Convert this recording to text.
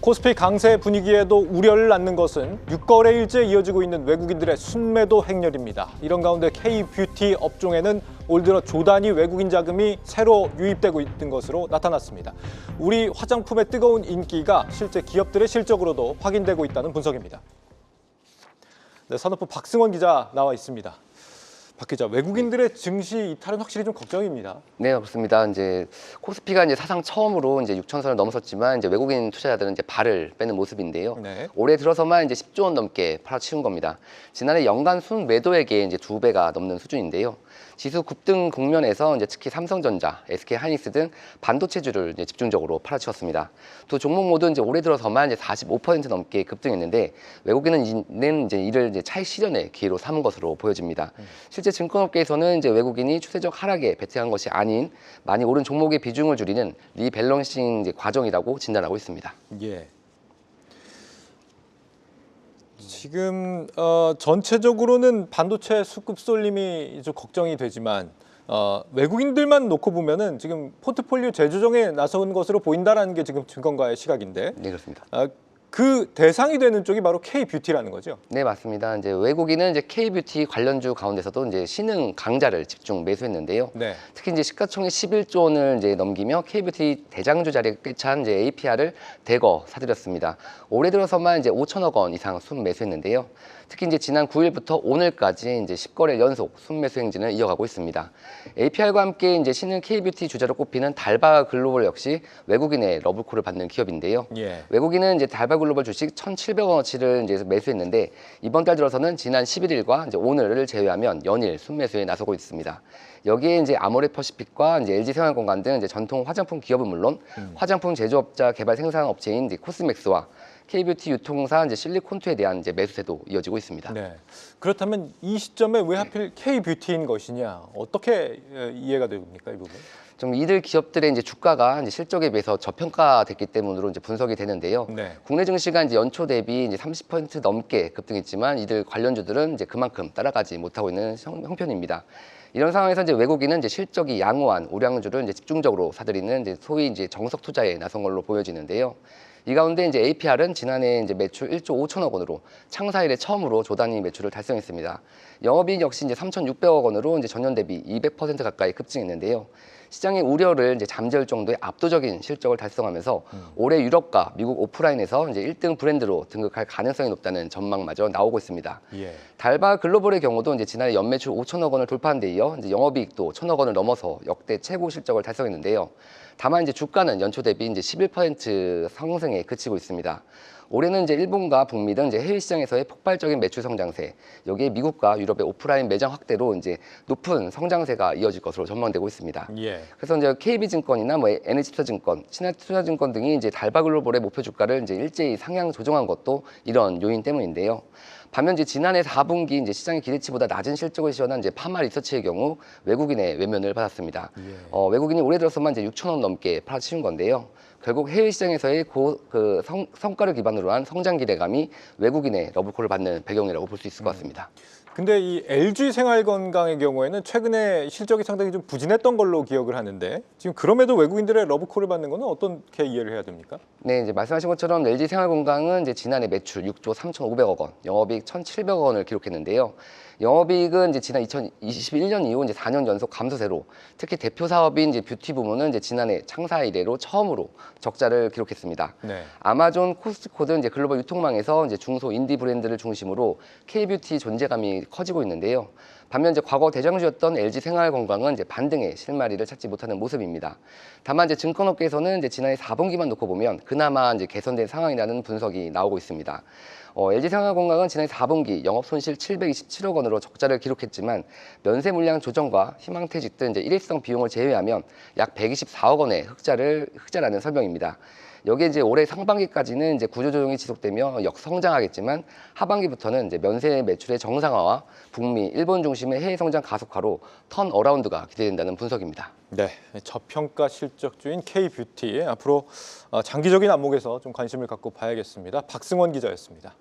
코스피 강세 분위기에도 우려를 낳는 것은 6거래일째 이어지고 있는 외국인들의 순매도 행렬입니다. 이런 가운데 K-뷰티 업종에는 올 들어 조단위 외국인 자금이 새로 유입되고 있는 것으로 나타났습니다. 우리 화장품의 뜨거운 인기가 실제 기업들의 실적으로도 확인되고 있다는 분석입니다. 네, 산업부 박승원 기자 나와 있습니다. 박 기자, 외국인들의 증시 이탈은 확실히 좀 걱정입니다. 네, 그렇습니다. 이제 코스피가 이제 사상 처음으로 이제 6천선을 넘어섰지만 이제 외국인 투자자들은 이제 발을 빼는 모습인데요. 네. 올해 들어서만 이제 10조 원 넘게 팔아치운 겁니다. 지난해 연간 순 매도액의 이제 2배가 넘는 수준인데요. 지수 급등 국면에서 이제 특히 삼성전자, SK하이닉스 등 반도체주를 이제 집중적으로 팔아치웠습니다. 두 종목 모두 이제 올해 들어서만 이제 45% 넘게 급등했는데 외국인은 이제 이를 이제 차익 실현의 기회로 삼은 것으로 보여집니다. 실제 증권업계에서는 이제 외국인이 추세적 하락에 베팅한 것이 아닌 많이 오른 종목의 비중을 줄이는 리밸런싱 이제 과정이라고 진단하고 있습니다. 예. 지금 전체적으로는 반도체 수급 쏠림이 좀 걱정이 되지만 외국인들만 놓고 보면은 지금 포트폴리오 재조정에 나선 것으로 보인다라는 게 지금 증권가의 시각인데. 네, 그렇습니다. 그 대상이 되는 쪽이 바로 K-뷰티라는 거죠. 네, 맞습니다. 이제 외국인은 이제 K-뷰티 관련주 가운데서도 이제 신흥 강자를 집중 매수했는데요. 네. 특히 이제 시가총액 11조 원을 이제 넘기며 K-뷰티 대장주 자리에 꿰찬 이제 APR을 대거 사들였습니다. 올해 들어서만 이제 5천억 원 이상 순매수했는데요. 특히 이제 지난 9일부터 오늘까지 이제 10거래 연속 순매수 행진을 이어가고 있습니다. APR과 함께 이제 신흥 K-뷰티 주자로 꼽히는 달바 글로벌 역시 외국인의 러브콜을 받는 기업인데요. 예. 외국인은 이제 달바 글로벌 주식 1,700원어치를 이제 매수했는데 이번 달 들어서는 지난 11일과 이제 오늘을 제외하면 연일 순매수에 나서고 있습니다. 여기에 이제 아모레퍼시픽과 이제 LG생활건강 등 이제 전통 화장품 기업은 물론 화장품 제조업자 개발 생산 업체인 이제 코스맥스와 K-뷰티 유통사 이제 실리콘투에 대한 이제 매수세도 이어지고 있습니다. 네. 그렇다면 이 시점에 왜 하필 K-뷰티인 것이냐? 어떻게 이해가 됩니까, 이 부분? 좀 이들 기업들의 이제 주가가 이제 실적에 비해서 저평가됐기 때문으로 이제 분석이 되는데요. 네. 국내 증시가 이제 연초 대비 이제 30% 넘게 급등했지만 이들 관련주들은 이제 그만큼 따라가지 못하고 있는 형편입니다. 이런 상황에서 이제 외국인은 이제 실적이 양호한 우량주를 이제 집중적으로 사들이는 이제 소위 이제 정석 투자에 나선 걸로 보여지는데요. 이 가운데 이제 APR은 지난해 이제 매출 1조 5천억 원으로 창사 이래 처음으로 조단위 매출을 달성했습니다. 영업이익 역시 이제 3,600억 원으로 이제 전년 대비 200% 가까이 급증했는데요. 시장의 우려를 이제 잠재울 정도의 압도적인 실적을 달성하면서 올해 유럽과 미국 오프라인에서 이제 1등 브랜드로 등극할 가능성이 높다는 전망마저 나오고 있습니다. 예. 달바 글로벌의 경우도 이제 지난해 연매출 5천억 원을 돌파한 데 이어 이제 영업이익도 1,000억 원을 넘어서 역대 최고 실적을 달성했는데요. 다만 이제 주가는 연초 대비 이제 11% 상승에 그치고 있습니다. 올해는 이제 일본과 북미 등 이제 해외 시장에서의 폭발적인 매출 성장세, 여기에 미국과 유럽의 오프라인 매장 확대로 이제 높은 성장세가 이어질 것으로 전망되고 있습니다. 예. 그래서 이제 KB증권이나 뭐 NH투자증권, 신한투자증권 등이 이제 달바 글로벌의 목표 주가를 이제 일제히 상향 조정한 것도 이런 요인 때문인데요. 반면 이제 지난해 4분기 이제 시장의 기대치보다 낮은 실적을 시현한 이제 파마 리서치의 경우 외국인의 외면을 받았습니다. 예. 외국인이 올해 들어서만 이제 6천억 넘게 팔아치운 건데요. 결국 해외 시장에서의 성과를 기반으로 한 성장 기대감이 외국인의 러브콜을 받는 배경이라고 볼 수 있을 것 같습니다. 근데 이 LG생활건강의 경우에는 최근에 실적이 상당히 좀 부진했던 걸로 기억을 하는데 지금 그럼에도 외국인들의 러브콜을 받는 거는 어떻게 이해를 해야 됩니까? 네, 이제 말씀하신 것처럼 LG생활건강은 이제 지난해 매출 6조 3,500억 원, 영업이익 1,700억 원을 기록했는데요. 영업이익은 이제 지난 2021년 이후 이제 4년 연속 감소세로, 특히 대표 사업인 이제 뷰티 부문은 이제 지난해 창사 이래로 처음으로 적자를 기록했습니다. 네. 아마존, 코스트코 등 이제 글로벌 유통망에서 이제 중소 인디 브랜드를 중심으로 K-뷰티 존재감이 커지고 있는데요. 반면 이제 과거 대장주였던 LG생활건강은 이제 반등의 실마리를 찾지 못하는 모습입니다. 다만 이제 증권업계에서는 이제 지난해 4분기만 놓고 보면 그나마 이제 개선된 상황이라는 분석이 나오고 있습니다. LG생활건강은 지난해 4분기 영업 손실 727억 원으로 적자를 기록했지만 면세 물량 조정과 희망퇴직 등 이제 일회성 비용을 제외하면 약 124억 원의 흑자라는 설명입니다. 여기에 이제 올해 상반기까지는 이제 구조조정이 지속되며 역성장하겠지만 하반기부터는 이제 면세 매출의 정상화와 북미, 일본 중심의 해외 성장 가속화로 턴 어라운드가 기대된다는 분석입니다. 네, 저평가 실적주인 K-뷰티 앞으로 장기적인 안목에서 좀 관심을 갖고 봐야겠습니다. 박승원 기자였습니다.